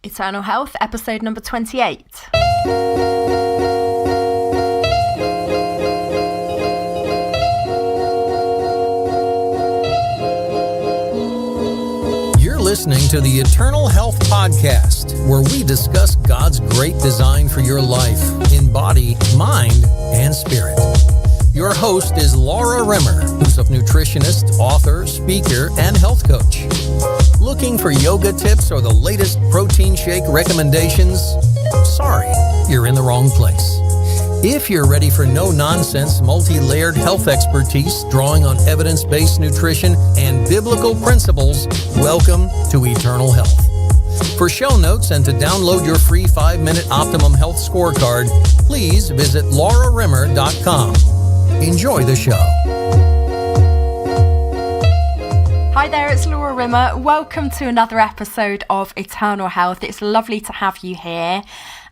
Eternal Health, episode number 28. You're listening to the Eternal Health Podcast, where we discuss God's great design for your life in body, mind, and spirit. Your host is Laura Rimmer, who's a nutritionist, author, speaker, and health coach. Looking for yoga tips or the latest protein shake recommendations? Sorry, you're in the wrong place. If you're ready for no-nonsense, multi-layered health expertise drawing on evidence-based nutrition and biblical principles, welcome to Eternal Health. For show notes and to download your free 5-minute Optimum Health Scorecard, please visit laurarimmer.com. Enjoy the show. Hi there, it's Laura Rimmer. Welcome to another episode of Eternal Health. It's lovely to have you here.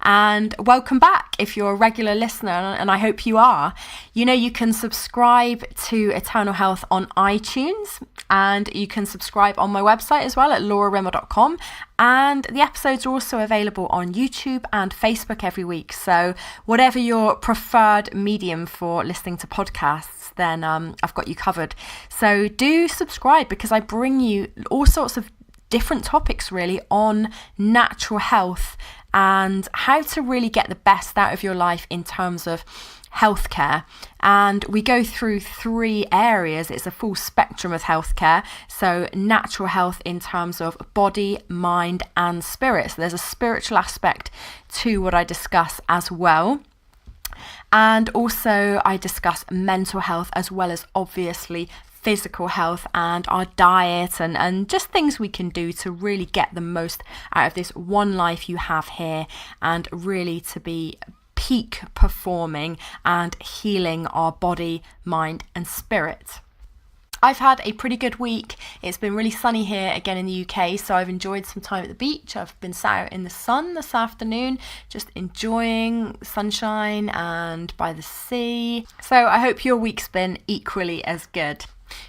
And welcome back if you're a regular listener, and I hope you are. You know, you can subscribe to Eternal Health on iTunes, and you can subscribe on my website as well at laurarimmer.com. And the episodes are also available on YouTube and Facebook every week. So whatever your preferred medium for listening to podcasts, then I've got you covered. So do subscribe, because I bring you all sorts of different topics really on natural health and how to really get the best out of your life in terms of healthcare. And we go through 3 areas. It's a full spectrum of healthcare. So natural health in terms of body, mind, and spirit. So there's a spiritual aspect to what I discuss as well. And also I discuss mental health as well as obviously physical health and our diet and just things we can do to really get the most out of this one life you have here and really to be peak performing and healing our body, mind and spirit. I've had a pretty good week. It's been really sunny here again in the UK, so I've enjoyed some time at the beach. I've been sat out in the sun this afternoon, just enjoying sunshine and by the sea. So I hope your week's been equally as good.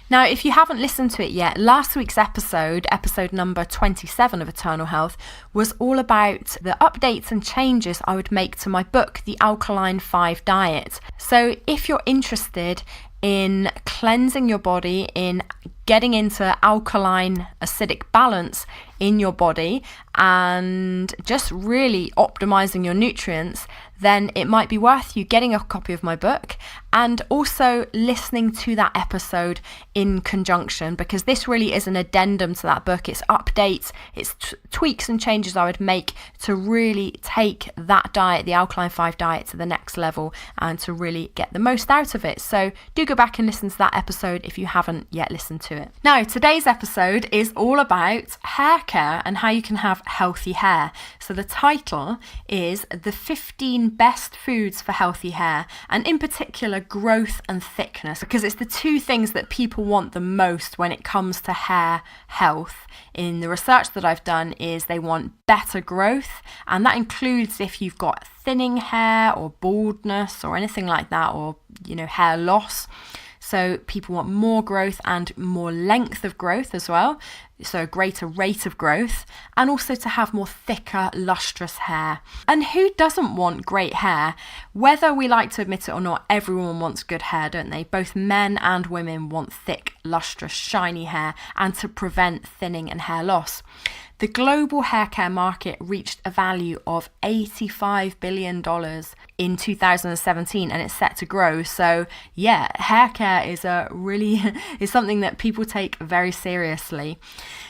Now, if you haven't listened to it yet, last week's episode number 27 of Eternal Health, was all about the updates and changes I would make to my book, The Alkaline 5 Diet. So if you're interested in cleansing your body, in getting into alkaline acidic balance in your body and just really optimizing your nutrients, then it might be worth you getting a copy of my book and also listening to that episode in conjunction, because this really is an addendum to that book. It's updates, it's tweaks and changes I would make to really take that diet, the Alkaline 5 diet, to the next level and to really get the most out of it. So do go back and listen to that episode if you haven't yet listened to it. Now, today's episode is all about hair care and how you can have healthy hair. So the title is The 15 Best Foods for Healthy Hair, and in particular growth and thickness, because it's the 2 things that people want the most when it comes to hair health. In the research that I've done is they want better growth, and that includes if you've got thinning hair or baldness or anything like that, or hair loss. So people want more growth and more length of growth as well, so a greater rate of growth, and also to have more thicker, lustrous hair. And who doesn't want great hair? Whether we like to admit it or not, everyone wants good hair, don't they? Both men and women want thick, lustrous, shiny hair, and to prevent thinning and hair loss. The global hair care market reached a value of $85 billion in 2017, and it's set to grow. So yeah, hair care is is something that people take very seriously.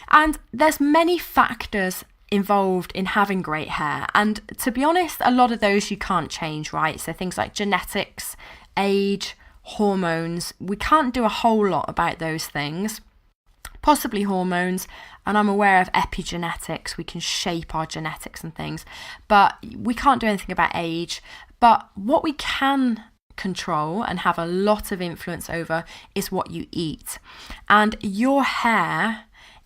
And there's many factors involved in having great hair. And to be honest, a lot of those you can't change, right? So things like genetics, age, hormones, we can't do a whole lot about those things. Possibly hormones, and I'm aware of epigenetics. We can shape our genetics and things, but we can't do anything about age. But what we can control and have a lot of influence over is what you eat. And your hair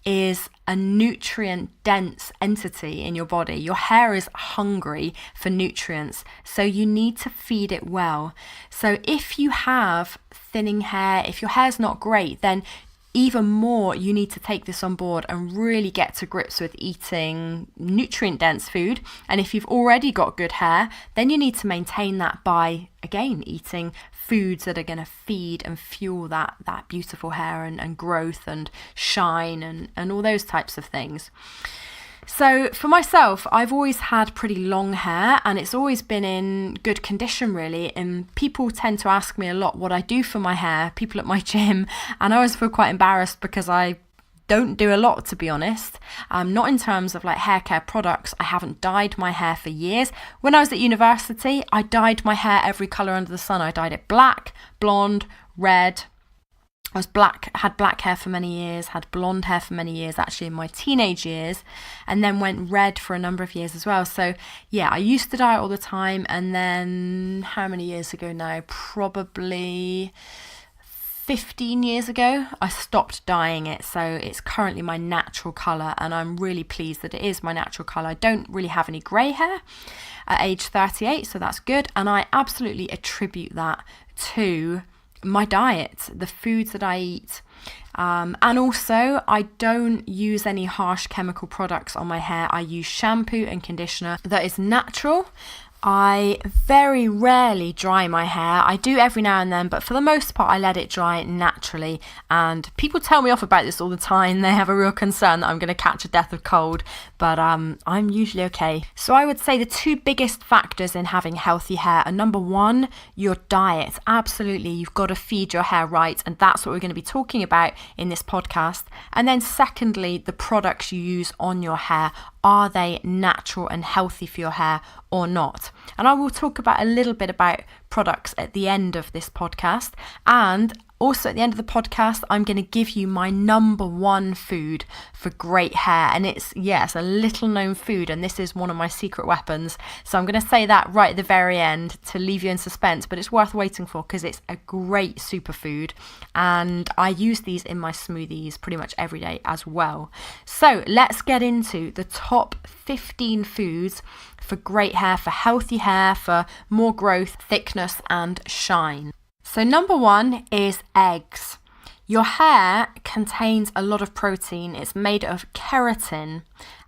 is a nutrient-dense entity in your body. Your hair is hungry for nutrients, so you need to feed it well. So if you have thinning hair, if your hair's not great, then even more, you need to take this on board and really get to grips with eating nutrient-dense food. And if you've already got good hair, then you need to maintain that by, again, eating foods that are going to feed and fuel that beautiful hair and growth and shine and all those types of things. So for myself, I've always had pretty long hair and it's always been in good condition really, and people tend to ask me a lot what I do for my hair, people at my gym, and I always feel quite embarrassed because I don't do a lot, to be honest. Not in terms of like hair care products. I haven't dyed my hair for years. When I was at university, I dyed my hair every colour under the sun. I dyed it black, blonde, red. Had black hair for many years, had blonde hair for many years, actually in my teenage years, and then went red for a number of years as well. So yeah, I used to dye it all the time, and then how many years ago now? Probably 15 years ago, I stopped dyeing it. So it's currently my natural colour, and I'm really pleased that it is my natural colour. I don't really have any grey hair at age 38, so that's good. And I absolutely attribute that to my diet, the foods that I eat, and also I don't use any harsh chemical products on my hair. I use shampoo and conditioner that is natural. I very rarely dry my hair. I do every now and then, but for the most part I let it dry naturally, and people tell me off about this all the time. They have a real concern that I'm going to catch a death of cold, but I'm usually okay. So I would say the two biggest factors in having healthy hair are, number one, your diet. Absolutely, you've got to feed your hair right, and that's what we're going to be talking about in this podcast. And then secondly, the products you use on your hair. Are they natural and healthy for your hair or not? And I will talk about a little bit about products at the end of this podcast. And also at the end of the podcast, I'm going to give you my number one food for great hair. And it's a little known food, and this is one of my secret weapons. So I'm going to say that right at the very end to leave you in suspense, but it's worth waiting for because it's a great superfood. And I use these in my smoothies pretty much every day as well. So let's get into the top 15 foods for great hair, for healthy hair, for more growth, thickness, and shine. So number one is eggs. Your hair contains a lot of protein. It's made of keratin,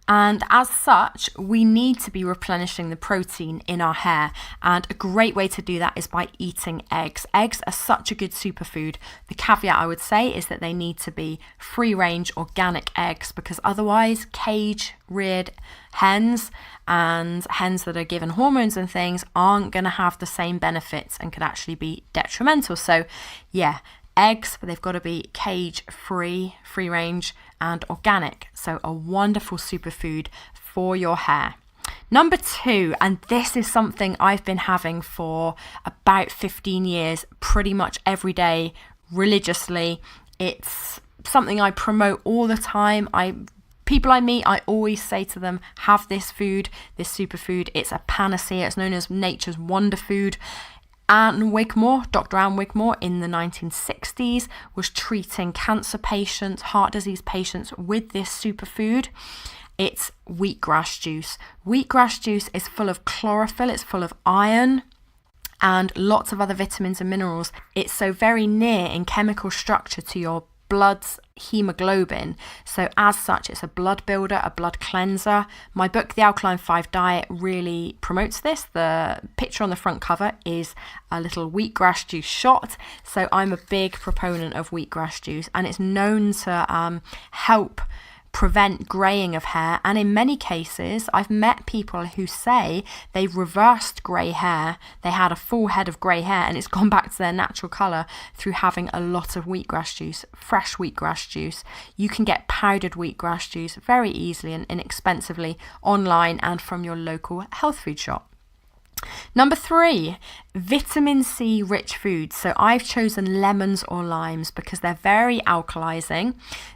and as such, we need to be replenishing the protein in our hair. And a great way to do that is by eating eggs. Eggs are such a good superfood. The caveat I would say is that they need to be free-range organic eggs, because otherwise cage-reared hens and hens that are given hormones and things aren't going to have the same benefits and could actually be detrimental. So yeah, eggs, but they've got to be cage-free, free-range and organic. So a wonderful superfood for your hair. Number two, and this is something I've been having for about 15 years, pretty much every day, religiously. It's something I promote all the time. People I meet, I always say to them, have this food, this superfood. It's a panacea. It's known as nature's wonder food. Dr. Anne Wigmore in the 1960s was treating cancer patients, heart disease patients with this superfood. It's wheatgrass juice. Wheatgrass juice is full of chlorophyll, it's full of iron and lots of other vitamins and minerals. It's so very near in chemical structure to your blood's hemoglobin. So as such, it's a blood builder, a blood cleanser. My book, The Alkaline 5 Diet, really promotes this. The picture on the front cover is a little wheatgrass juice shot. So I'm a big proponent of wheatgrass juice, and it's known to help prevent greying of hair. And in many cases, I've met people who say they've reversed grey hair. They had a full head of grey hair and it's gone back to their natural colour through having a lot of wheatgrass juice, fresh wheatgrass juice. You can get powdered wheatgrass juice very easily and inexpensively online and from your local health food shop. Number three, vitamin C rich foods. So I've chosen lemons or limes because they're very alkalizing.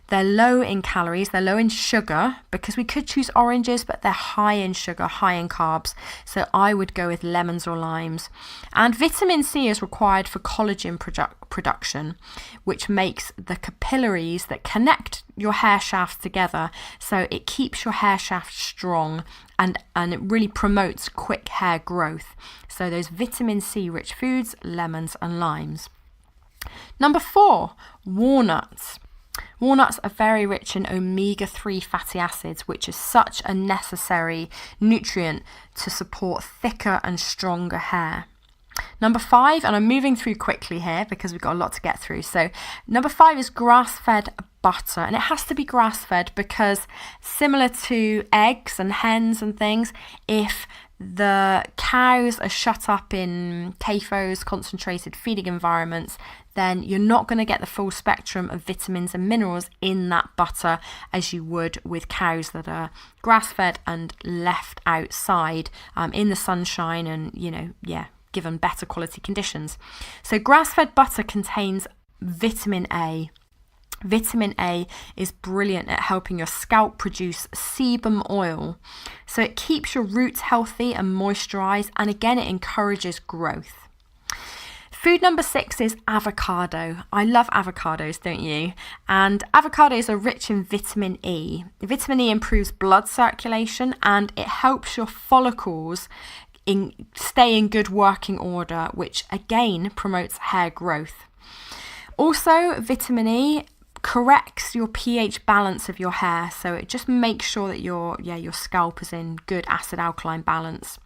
They're low in calories, they're low in sugar, because we could choose oranges, but they're high in sugar, high in carbs. So I would go with lemons or limes. And vitamin C is required for collagen production, which makes the capillaries that connect your hair shafts together. So it keeps your hair shaft strong and it really promotes quick hair growth. So those vitamin C rich foods, lemons and limes. Number four, walnuts. Walnuts are very rich in omega-3 fatty acids, which is such a necessary nutrient to support thicker and stronger hair. Number 5, and I'm moving through quickly here because we've got a lot to get through. So number 5 is grass-fed butter, and it has to be grass-fed because similar to eggs and hens and things, if the cows are shut up in CAFOs, concentrated feeding environments, then you're not going to get the full spectrum of vitamins and minerals in that butter as you would with cows that are grass-fed and left outside in the sunshine and, given better quality conditions. So grass-fed butter contains vitamin A. Vitamin A is brilliant at helping your scalp produce sebum oil. So it keeps your roots healthy and moisturized, and again, it encourages growth. Food number 6 is avocado. I love avocados, don't you? And avocados are rich in vitamin E. Vitamin E improves blood circulation and it helps your follicles stay in good working order, which again promotes hair growth. Also, vitamin E corrects your pH balance of your hair, so it just makes sure that your scalp is in good acid-alkaline balance.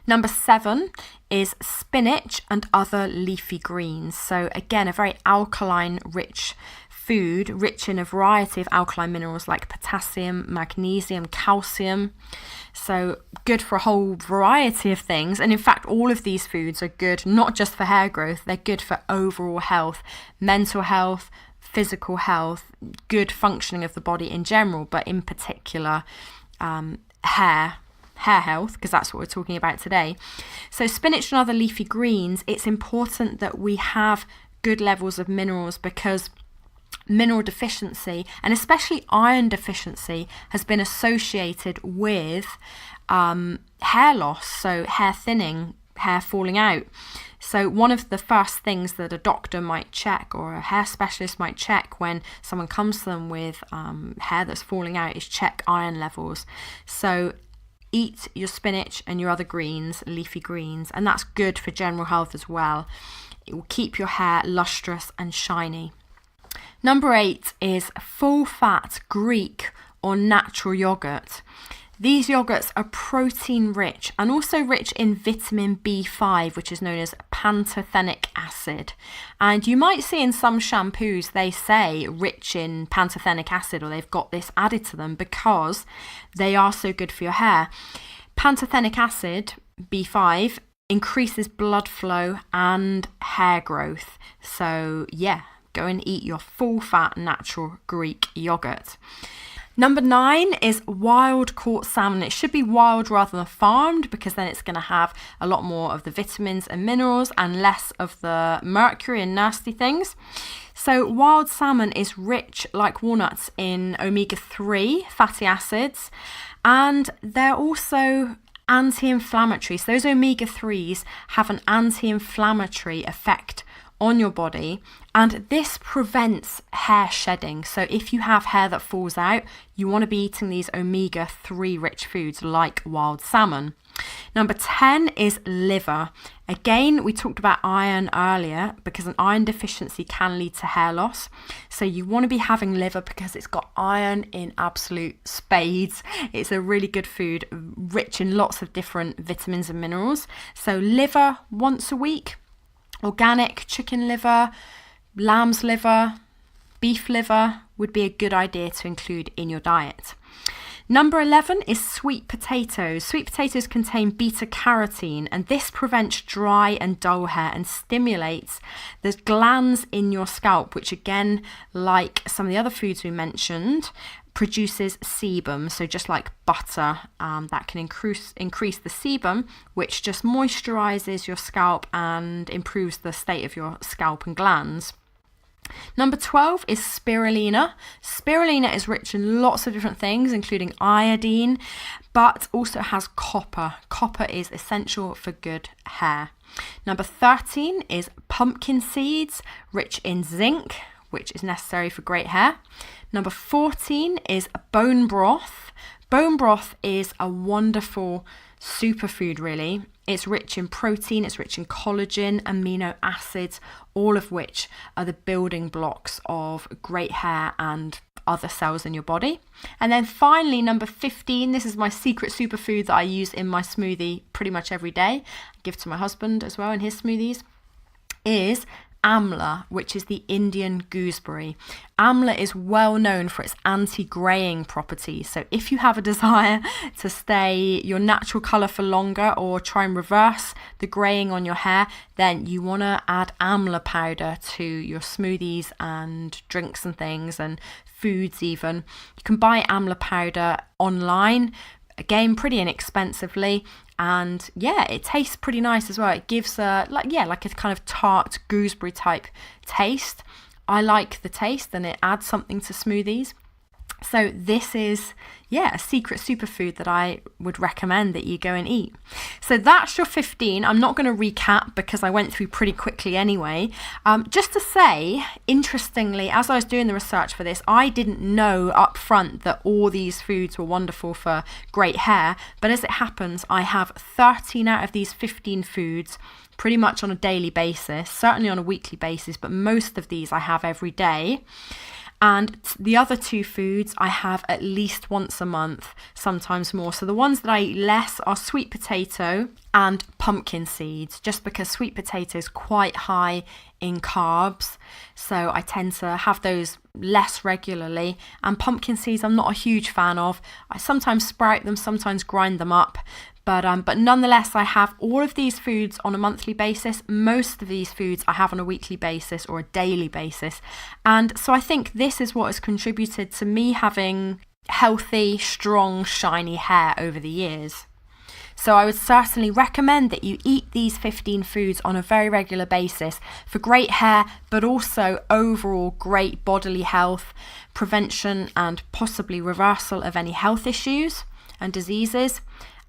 Number 7 is spinach and other leafy greens. So again, a very alkaline rich food, rich in a variety of alkaline minerals like potassium, magnesium, calcium. So good for a whole variety of things. And in fact, all of these foods are good, not just for hair growth, they're good for overall health, mental health, physical health, good functioning of the body in general, but in particular hair health, because that's what we're talking about today. So spinach and other leafy greens, it's important that we have good levels of minerals because mineral deficiency, and especially iron deficiency, has been associated with hair loss, so hair thinning, hair falling out. So one of the first things that a doctor might check or a hair specialist might check when someone comes to them with hair that's falling out is check iron levels. So eat your spinach and your other greens, leafy greens, and that's good for general health as well. It will keep your hair lustrous and shiny. Number 8 is full-fat Greek or natural yogurt. These yogurts are protein rich and also rich in vitamin B5, which is known as pantothenic acid. And you might see in some shampoos they say rich in pantothenic acid, or they've got this added to them because they are so good for your hair. Pantothenic acid, B5, increases blood flow and hair growth. So go and eat your full-fat natural Greek yogurt. Number 9 is wild caught salmon. It should be wild rather than farmed because then it's going to have a lot more of the vitamins and minerals and less of the mercury and nasty things. So wild salmon is rich, like walnuts, in omega-3 fatty acids, and they're also anti-inflammatory. So those omega-3s have an anti-inflammatory effect on your body, and this prevents hair shedding. So if you have hair that falls out, you want to be eating these omega-3 rich foods like wild salmon. Number 10 is liver. Again, we talked about iron earlier because an iron deficiency can lead to hair loss. So you want to be having liver because it's got iron in absolute spades. It's a really good food, rich in lots of different vitamins and minerals. So liver once a week. Organic chicken liver, lamb's liver, beef liver would be a good idea to include in your diet. Number 11 is sweet potatoes. Sweet potatoes contain beta-carotene, and this prevents dry and dull hair and stimulates the glands in your scalp, which again, like some of the other foods we mentioned, produces sebum. So just like butter, that can increase the sebum, which just moisturizes your scalp and improves the state of your scalp and glands. Number 12 is spirulina. Spirulina is rich in lots of different things, including iodine, but also has copper. Copper is essential for good hair. Number 13 is pumpkin seeds, rich in zinc, which is necessary for great hair. Number 14 is bone broth. Bone broth is a wonderful superfood, really. It's rich in protein, it's rich in collagen, amino acids, all of which are the building blocks of great hair and other cells in your body. And then finally, number 15, this is my secret superfood that I use in my smoothie pretty much every day. I give to my husband as well in his smoothies, is Amla, which is the Indian gooseberry. Amla is well known for its anti-graying properties. So if you have a desire to stay your natural colour for longer or try and reverse the graying on your hair, then you want to add Amla powder to your smoothies and drinks and things and foods even. You can buy Amla powder online, again pretty inexpensively, and yeah, it tastes pretty nice as well. It gives like a kind of tart gooseberry type taste. I like the taste, and it adds something to smoothies. So this is, a secret superfood that I would recommend that you go and eat. So that's your 15. I'm not going to recap because I went through pretty quickly anyway. Just to say, interestingly, as I was doing the research for this, I didn't know up front that all these foods were wonderful for great hair. But as it happens, I have 13 out of these 15 foods pretty much on a daily basis, certainly on a weekly basis, but most of these I have every day. And the other 2 foods I have at least once a month, sometimes more. So the ones that I eat less are sweet potato and pumpkin seeds, just because sweet potato is quite high in carbs. So I tend to have those less regularly. And pumpkin seeds I'm not a huge fan of. I sometimes sprout them, sometimes grind them up. But nonetheless, I have all of these foods on a monthly basis. Most of these foods I have on a weekly basis or a daily basis. And so I think this is what has contributed to me having healthy, strong, shiny hair over the years. So I would certainly recommend that you eat these 15 foods on a very regular basis for great hair, but also overall great bodily health, prevention and possibly reversal of any health issues and diseases,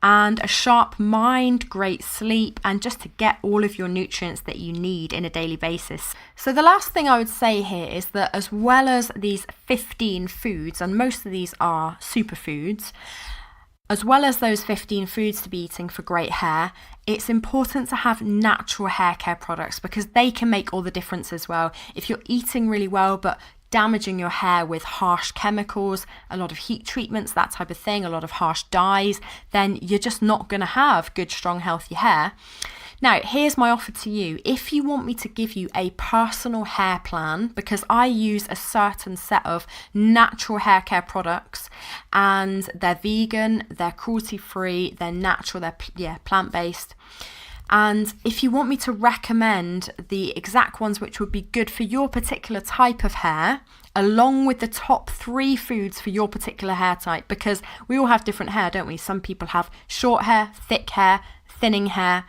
and a sharp mind, great sleep, and just to get all of your nutrients that you need in a daily basis. So the last thing I would say here is that as well as these 15 foods, and most of these are superfoods, as well as those 15 foods to be eating for great hair, it's important to have natural hair care products because they can make all the difference as well. If you're eating really well but damaging your hair with harsh chemicals, a lot of heat treatments, that type of thing, a lot of harsh dyes, then you're just not going to have good, strong, healthy hair. Now, here's my offer to you. If you want me to give you a personal hair plan, because I use a certain set of natural hair care products, and they're vegan, they're cruelty-free, they're natural, they're plant-based. And if you want me to recommend the exact ones which would be good for your particular type of hair, along with the top 3 foods for your particular hair type, because we all have different hair, don't we? Some people have short hair, thick hair, thinning hair,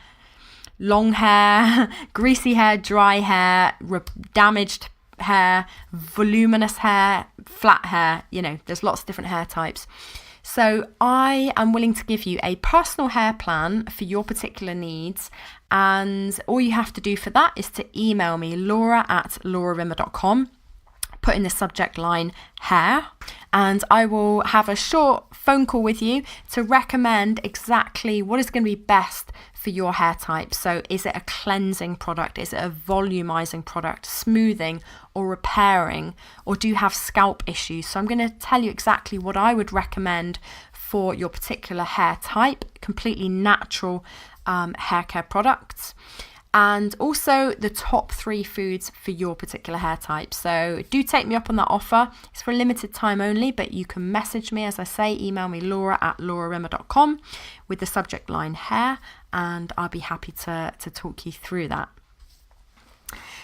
long hair, greasy hair, dry hair, damaged hair, voluminous hair, flat hair. There's lots of different hair types. So I am willing to give you a personal hair plan for your particular needs, and all you have to do for that is to email me, laura@laurarimmer.com, put in the subject line hair, and I will have a short phone call with you to recommend exactly what is going to be best for your hair type. So is it a cleansing product? Is it a volumizing product, smoothing or repairing? Or do you have scalp issues? So I'm going to tell you exactly what I would recommend for your particular hair type, completely natural hair care products. And also the top 3 foods for your particular hair type. So do take me up on that offer. It's for a limited time only, but you can message me, as I say, email me laura@laurarimmer.com with the subject line hair, and I'll be happy to talk you through that.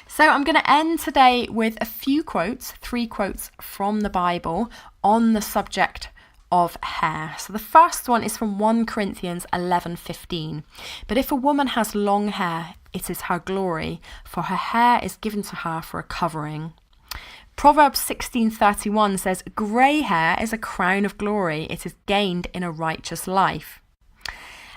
So I'm going to end today with a few quotes, 3 quotes from the Bible on the subject of hair. So the first one is from 1 Corinthians 11:15. But if a woman has long hair, it is her glory, for her hair is given to her for a covering. Proverbs 16:31 says, grey hair is a crown of glory. It is gained in a righteous life.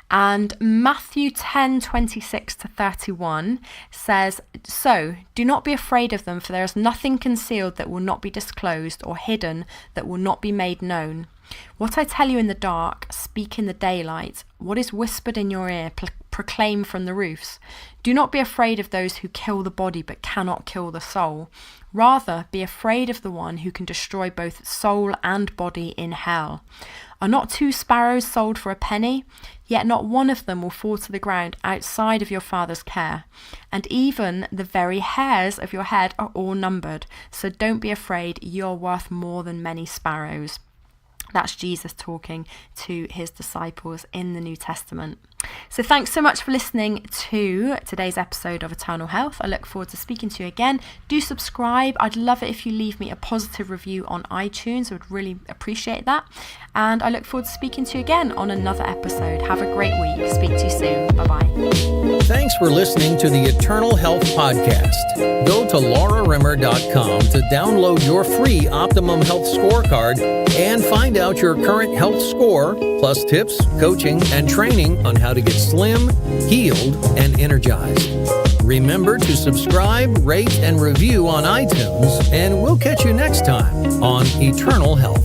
And Matthew 10:26-31 says, so do not be afraid of them, for there is nothing concealed that will not be disclosed, or hidden that will not be made known. What I tell you in the dark, speak in the daylight. What is whispered in your ear, proclaim from the roofs. Do not be afraid of those who kill the body but cannot kill the soul. Rather, be afraid of the one who can destroy both soul and body in hell. Are not 2 sparrows sold for a penny? Yet not one of them will fall to the ground outside of your Father's care. And even the very hairs of your head are all numbered. So don't be afraid, you're worth more than many sparrows. That's Jesus talking to his disciples in the New Testament. So thanks so much for listening to today's episode of Eternal Health. I look forward to speaking to you again. Do subscribe. I'd love it if you leave me a positive review on iTunes. I would really appreciate that. And I look forward to speaking to you again on another episode. Have a great week. Speak to you soon. Bye-bye. Thanks for listening to the Eternal Health Podcast. Go to laurarimmer.com to download your free Optimum Health Scorecard and find out your current health score, plus tips, coaching, and training on how to get slim, healed, and energized. Remember to subscribe, rate, and review on iTunes, and we'll catch you next time on Eternal Health.